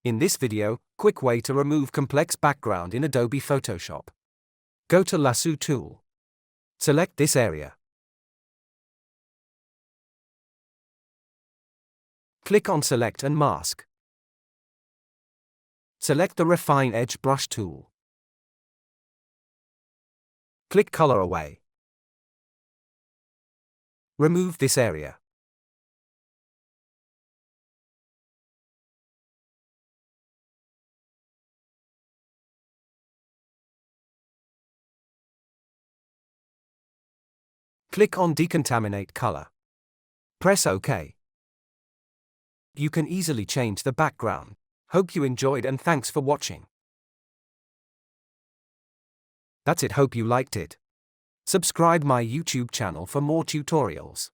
In this video, quick way to remove complex background in Adobe Photoshop. Go to Lasso tool. Select this area. Click on Select and Mask. Select the Refine Edge Brush tool. Click Color Away. Remove this area. Click on Decontaminate Color. Press OK. You can easily change the background. Hope you enjoyed and thanks for watching. That's it, hope you liked it. Subscribe my YouTube channel for more tutorials.